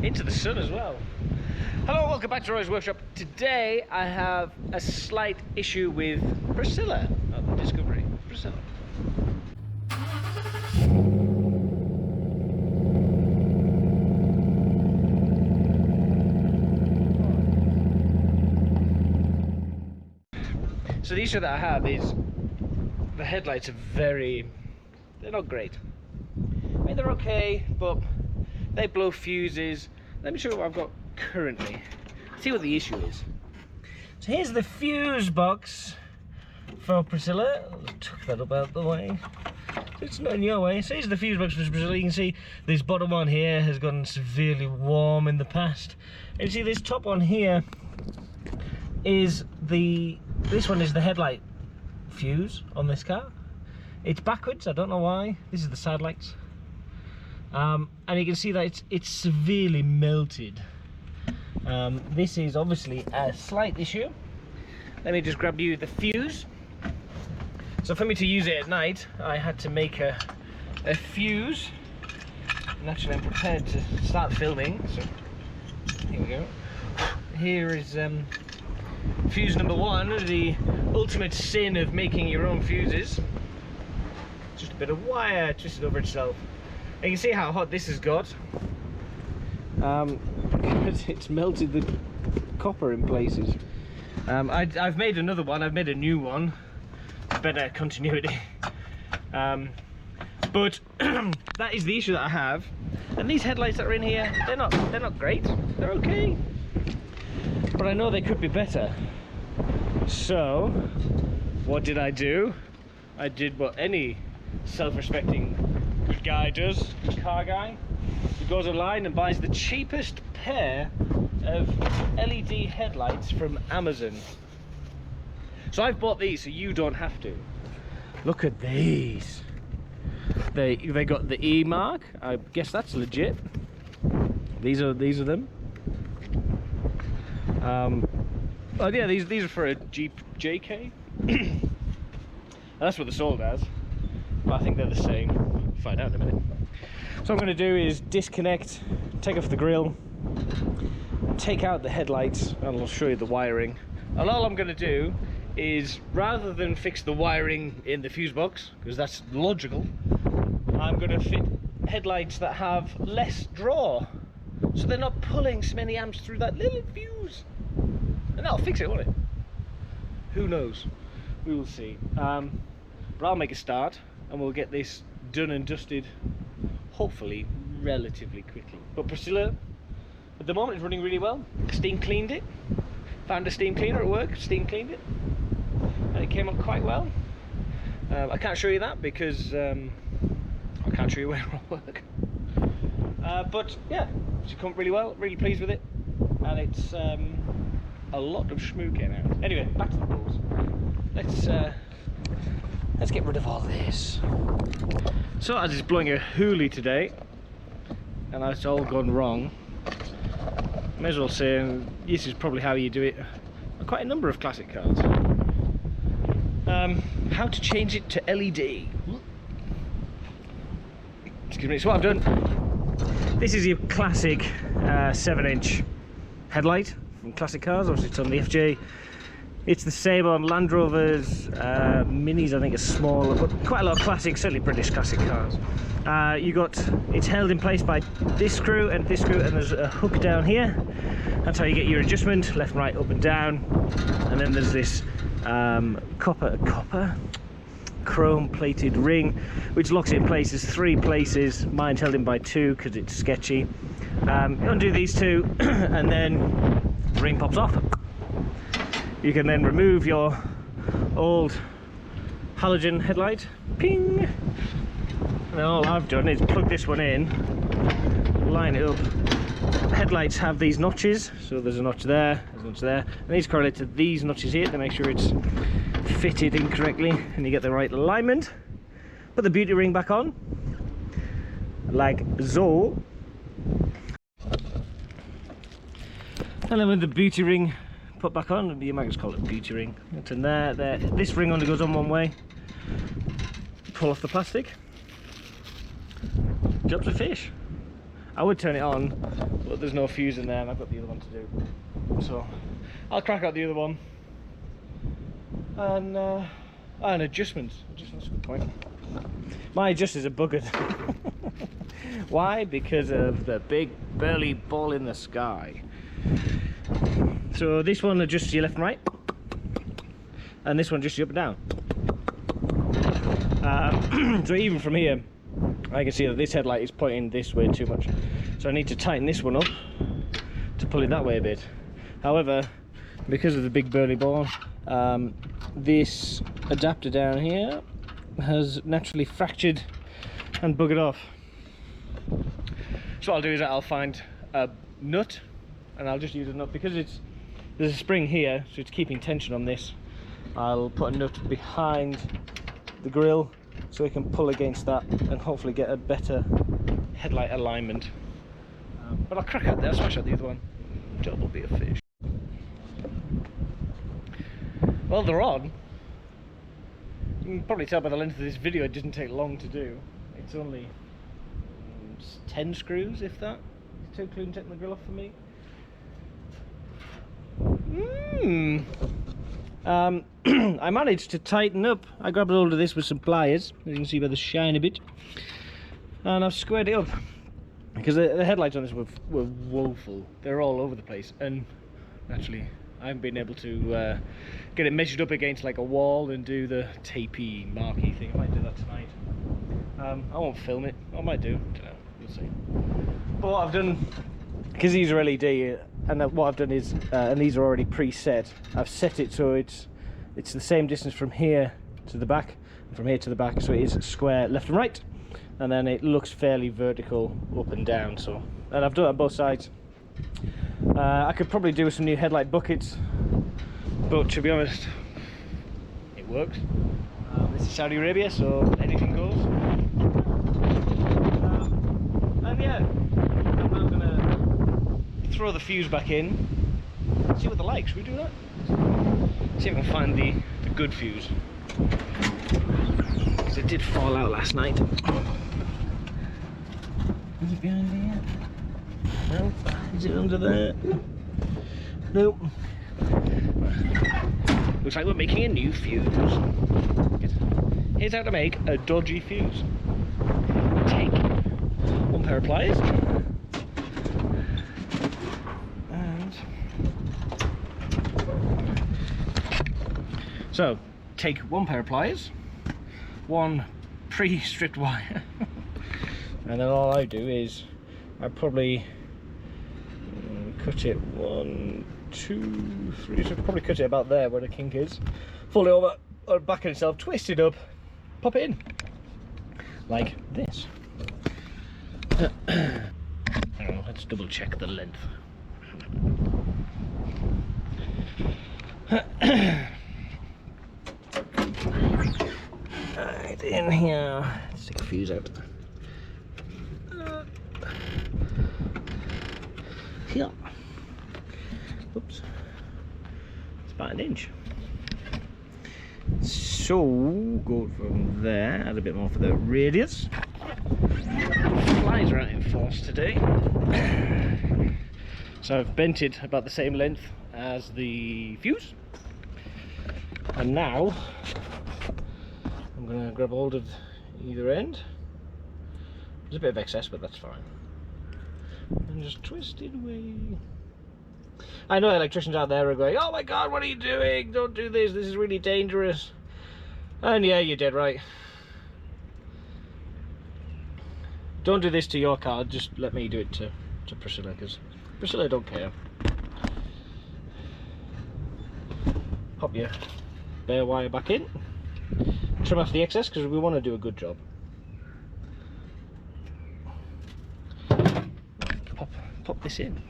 into the sun as well. Hello, welcome back to Roy's Workshop. Today I have a slight issue with Priscilla of the Discovery. Priscilla. So the issue that I have is the headlights are they're not great. I mean, they're okay, but they blow fuses. Let me show you what I've got currently. See what the issue is. So here's the fuse box for Priscilla. Tuck that up out the way. So it's not in your way. So here's the fuse box for Priscilla. You can see this bottom one here has gotten severely warm in the past. And you see this top one here is this one is the headlight fuse on this car. It's backwards, I don't know why. This is the side lights. And you can see that it's severely melted. This is obviously a slight issue. Let me just grab you the fuse. So for me to use it at night, I had to make a fuse. And actually I'm prepared to start filming. So here we go. Here is fuse number one, the ultimate sin of making your own fuses. Just a bit of wire twisted over itself. And you can see how hot this has got. Because it's melted the copper in places. I've made another one. I've made a new one. Better continuity. But that is the issue that I have. And these headlights that are in here, they're not great. They're okay. But I know they could be better. So what did I do? I did what any self-respecting good guy does, car guy. He goes online and buys the cheapest pair of LED headlights from Amazon. So I've bought these so you don't have to. Look at these. They got the E mark. I guess that's legit. These are them. Oh yeah, these are for a Jeep JK. That's what they're sold as. But I think they're the same. Find out in a minute. So what I'm going to do is disconnect, take off the grille, take out the headlights, and I'll show you the wiring. And all I'm going to do is, rather than fix the wiring in the fuse box, because that's logical, I'm going to fit headlights that have less draw, so they're not pulling so many amps through that little fuse. And that'll fix it, won't it? Who knows? We will see. But I'll make a start and we'll get this done and dusted, hopefully relatively quickly. But Priscilla at the moment is running really well. Steam cleaned it. Found a steam cleaner at work, steam cleaned it, and it came up quite well. I can't show you that because I can't show you where I work. But yeah, she come up really well, really pleased with it, and it's a lot of schmoo came out. Anyway, back to the balls. Let's get rid of all this. So as it's blowing a hoolie today, and it's all gone wrong, may as well say this is probably how you do it on quite a number of classic cars. How to change it to LED. Excuse me. So what I've done, this is your classic 7-inch headlight from classic cars. Obviously it's on the FJ. It's the same on Land Rovers, Minis I think are smaller, but quite a lot of classic, certainly British classic cars. It's held in place by this screw and this screw, and there's a hook down here. That's how you get your adjustment, left, right, up and down. And then there's this chrome plated ring which locks it in place. There's 3 places. Mine's held in by 2 because it's sketchy. You undo these 2 and then the ring pops off. You can then remove your old halogen headlight, ping, and then all I've done is plug this one in, line it up. Headlights have these notches, so there's a notch there, there's a notch there, and these correlate to these notches here to make sure it's fitted incorrectly and you get the right alignment. Put the beauty ring back on, like so, and then with the beauty ring put back on, you might just call it a beauty ring. It's in there. This ring only goes on one way. Pull off the plastic. Job's a fish. I would turn it on, but there's no fuse in there and I've got the other one to do. So I'll crack out the other one. And adjustments. Adjustments, good point. My adjusters are buggered. Why? Because of the big burly ball in the sky. So this one adjusts your left and right, and this one adjusts you up and down. So even from here, I can see that this headlight is pointing this way too much. So I need to tighten this one up to pull it that way a bit. However, because of the big burly ball, this adapter down here has naturally fractured and buggered off. So what I'll do is I'll find a nut, and I'll just use a nut because there's a spring here, so it's keeping tension on this. I'll put a nut behind the grill so it can pull against that and hopefully get a better headlight alignment. But I'll crack out there, I'll smash out the other one. Job will be a fish. Well, they're on. You can probably tell by the length of this video it didn't take long to do. It's only 10 screws, if that. It's too including taking the grill off for me. I managed to tighten up. I grabbed hold of this with some pliers, as you can see by the shine a bit, and I've squared it up because the headlights on this were woeful. They're all over the place, and naturally I haven't been able to get it measured up against like a wall and do the tapey marquee thing. I might do that tonight. I won't film it. I might do. I don't know. We'll see. But what I've done, because these are LED, and what I've done is, and these are already preset, I've set it so it's the same distance from here to the back, and from here to the back, so it is square left and right, and then it looks fairly vertical up and down. So, and I've done it on both sides. I could probably do with some new headlight buckets, but to be honest, it works. This is Saudi Arabia, so anything goes. And yeah, I'm now gonna throw the fuse back in, see what they like. Should we do that? See if I can find the good fuse, because it did fall out last night. Is it behind here? No. Is it under there? Nope. Looks like we're making a new fuse. Here's how to make a dodgy fuse. Take one pair of pliers and so take one pair of pliers, one pre-stripped wire, and then all I do is I probably cut it 1, 2, 3, so probably cut it about there where the kink is, fold it over or back on itself, twist it up, pop it in like this. Let's double check the length. Right in here, let's take a fuse out. Here. Oops. It's about 1 inch. So go from there, add a bit more for the radius. Flies are out in force today. So I've bent it about the same length as the fuse. And now I'm going to grab hold of either end. There's a bit of excess, but that's fine. And just twist it away. I know electricians out there are going, oh my god, what are you doing? Don't do this, this is really dangerous. And yeah, you're dead right. Don't do this to your car, just let me do it to Priscilla, because Priscilla don't care. Pop your bare wire back in, trim off the excess because we want to do a good job. Pop this in.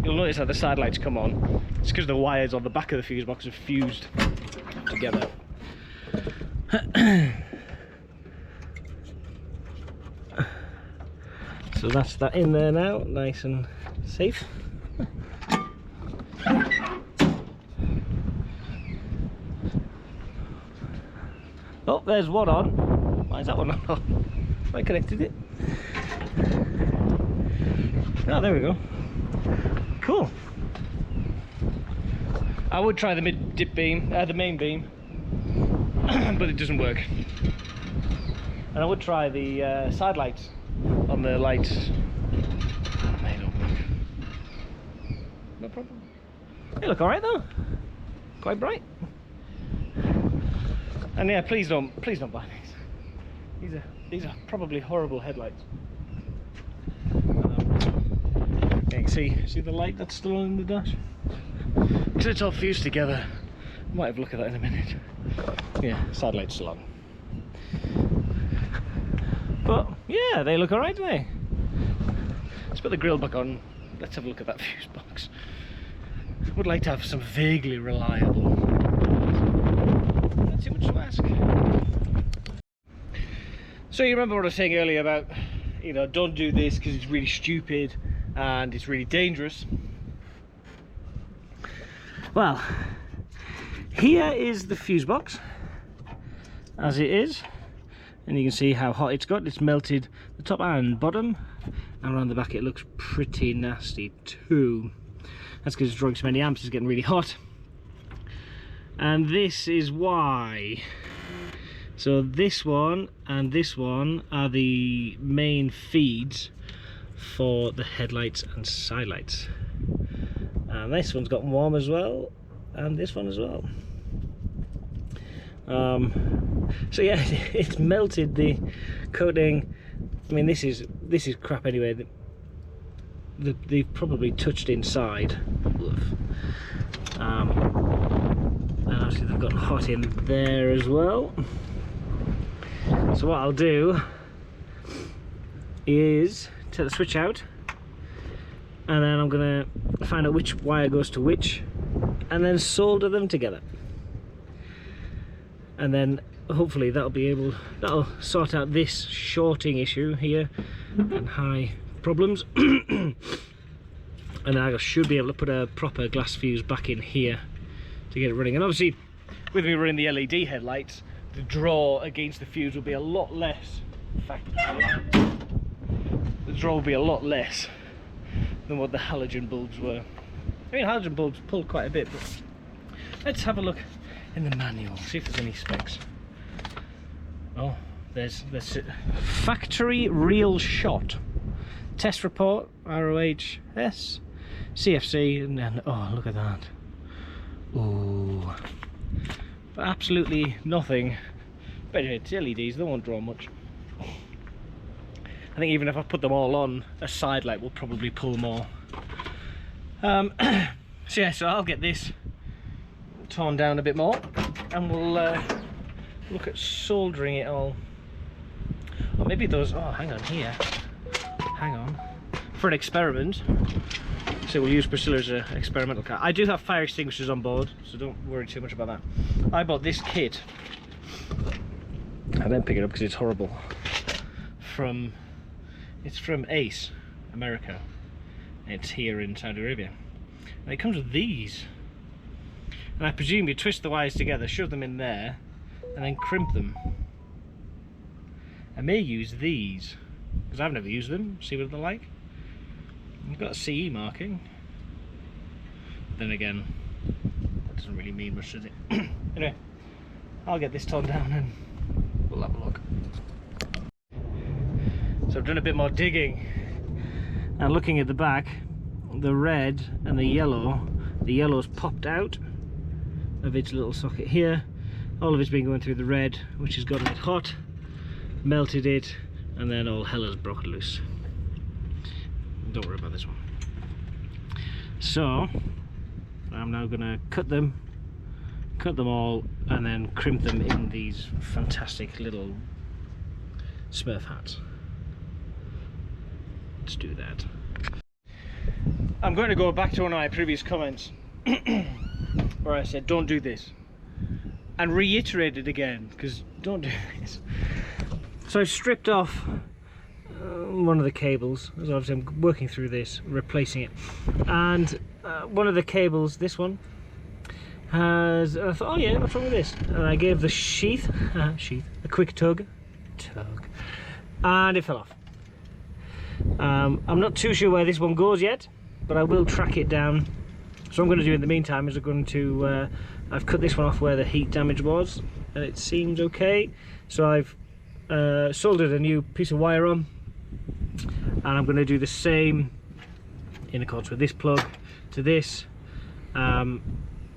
You'll notice that the side lights come on. It's because the wires on the back of the fuse box are fused together. So that's that in there now, nice and safe. Oh, there's one on. Why is that one on? I connected it. Oh, there we go. Cool. I would try the mid-dip beam, the main beam, but it doesn't work. And I would try the side lights on the lights. They don't work. No problem. They look alright though. Quite bright. And yeah, please don't buy these. These are probably horrible headlights. You can see the light that's still on in the dash? Because it's all fused together. Might have a look at that in a minute. Yeah, side light's still on. But yeah, they look alright, don't they? Let's put the grill back on. Let's have a look at that fuse box. I would like to have some vaguely reliable. Not too much to ask. So you remember what I was saying earlier about, you know, don't do this because it's really stupid and it's really dangerous. Well, here is the fuse box as it is, and you can see how hot it's got. It's melted the top and bottom, and around the back it looks pretty nasty too. That's because it's drawing so many amps, it's getting really hot. And this is why. So this one and this one are the main feeds for the headlights and side lights. And this one's gotten warm as well, and this one as well. So yeah, it's melted the coating. I mean, this is crap anyway. They've probably touched inside. And obviously they've gotten hot in there as well. So what I'll do is take the switch out, and then I'm gonna find out which wire goes to which, and then solder them together. And then hopefully that'll sort out this shorting issue here and high problems. And then I should be able to put a proper glass fuse back in here to get it running. And obviously with me running the LED headlights, the draw against the fuse will be a lot less. In fact, the draw will be a lot less than what the halogen bulbs were. I mean, halogen bulbs pull quite a bit, but let's have a look in the manual, see if there's any specs. Oh, there's factory real shot, test report, ROHS, CFC, and then, oh, look at that. Ooh, but absolutely nothing. But anyway, it's LEDs, they won't draw much. I think even if I put them all on, a side light will probably pull more. So yeah, so I'll get this torn down a bit more, and we'll look at soldering it all. Or maybe those, oh, hang on here. Hang on. For an experiment. So we'll use Priscilla as an experimental car. I do have fire extinguishers on board, so don't worry too much about that. I bought this kit. I didn't pick it up because it's horrible. It's from Ace, America. It's here in Saudi Arabia. And it comes with these. And I presume you twist the wires together, shove them in there, and then crimp them. I may use these, because I've never used them, see what they're like. You've got a CE marking. Then again, that doesn't really mean much, does it? Anyway, I'll get this torn down and we'll have a look. So I've done a bit more digging, and looking at the back, the red and the yellow's popped out of its little socket here. All of it's been going through the red, which has gotten it hot, melted it, and then all hell has broken loose. Don't worry about this one. So I'm now gonna cut them all, and then crimp them in these fantastic little Smurf hats. Let's do that. I'm going to go back to one of my previous comments where I said don't do this, and reiterate it again, because don't do this. So I've stripped off one of the cables, as obviously I'm working through this, replacing it, and one of the cables, this one, has, I thought, oh yeah, what's wrong with this? And I gave the sheath a quick tug, and it fell off. I'm not too sure where this one goes yet, but I will track it down. So what I'm going to do in the meantime is I'm going to I've cut this one off where the heat damage was, and it seems okay. So I've soldered a new piece of wire on, and I'm going to do the same in accordance with this plug to this, and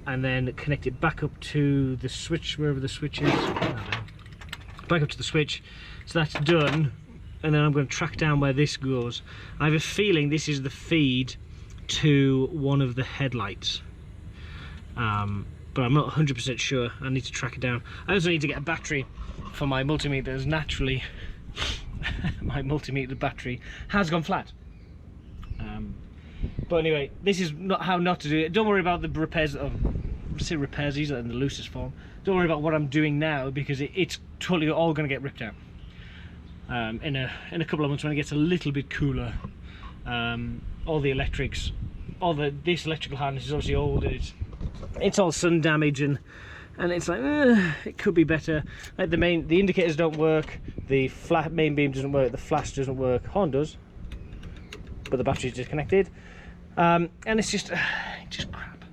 then connect it back up to the switch, wherever the switch is. Back up to the switch, so that's done. And then I'm going to track down where this goes. I have a feeling this is the feed to one of the headlights, but I'm not 100% sure. I need to track it down. I also need to get a battery for my multimeter, as naturally my multimeter battery has gone flat. But anyway, this is not how not to do it. Don't worry about the repairs. Say repairs, these are in the loosest form. Don't worry about what I'm doing now, because it's totally all going to get ripped out. In a couple of months, when it gets a little bit cooler, all the electrics, this electrical harness is obviously old. It's all sun damage, and it's like it could be better. Like the indicators don't work, the main beam doesn't work, the flash doesn't work. Horn does, but the battery's disconnected, and it's just crap.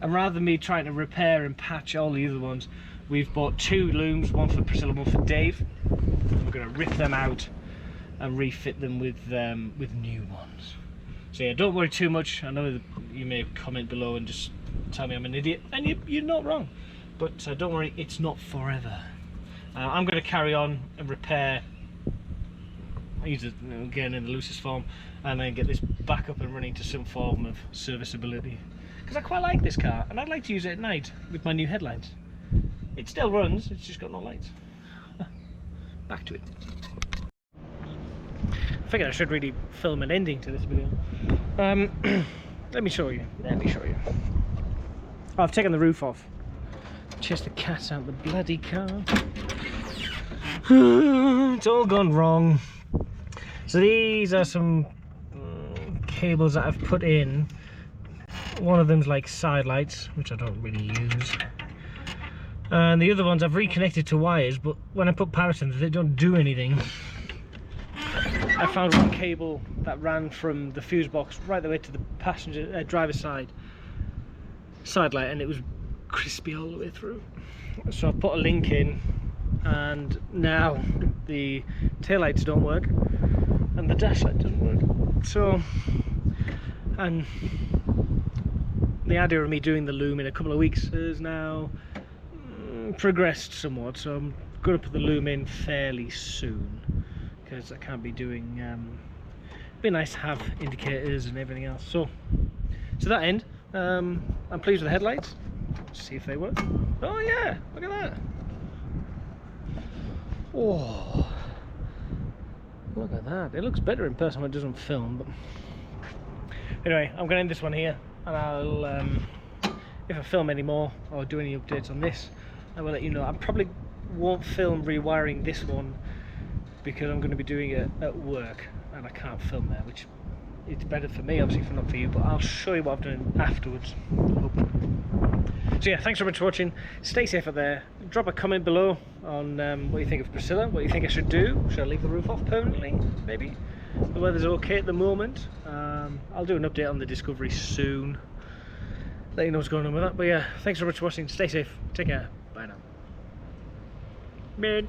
And rather than me trying to repair and patch all the other ones, we've bought 2 looms, one for Priscilla, one for Dave. We're going to rip them out and refit them with new ones. So yeah, don't worry too much. I know that you may comment below and just tell me I'm an idiot, and you're not wrong. But don't worry, it's not forever. I'm going to carry on and repair, use it again in the loosest form, and then get this back up and running to some form of serviceability. Because I quite like this car, and I'd like to use it at night with my new headlights. It still runs, it's just got no lights. Back to it. I figured I should really film an ending to this video. Let me show you. Oh, I've taken the roof off. Chased the cat out of the bloody car. It's all gone wrong. So these are some cables that I've put in. One of them's like side lights, which I don't really use. And the other ones I've reconnected to wires, but when I put power to them, they don't do anything. I found one cable that ran from the fuse box right the way to the passenger driver's side light, and it was crispy all the way through. So I put a link in, and now the taillights don't work and the dash light doesn't work. So, and the idea of me doing the loom in a couple of weeks is now progressed somewhat, so I'm going to put the loom in fairly soon, because I can't be doing it'd be nice to have indicators and everything else. So to that end, I'm pleased with the headlights. Let's see if they work. Oh yeah, look at that. Oh, look at that. It looks better in person when it doesn't film. But anyway, I'm going to end this one here, and I'll if I film any more or do any updates on this, I will let you know. I probably won't film rewiring this one, because I'm going to be doing it at work and I can't film there, which it's better for me, obviously, for not for you, but I'll show you what I've done afterwards. So yeah, thanks so much for watching. Stay safe out there. Drop a comment below on what you think of Priscilla, what you think I should do. Should I leave the roof off permanently? Maybe. The weather's okay at the moment. I'll do an update on the Discovery soon, let you know what's going on with that. But yeah, thanks so much for watching. Stay safe. Take care. Bye now. Bye.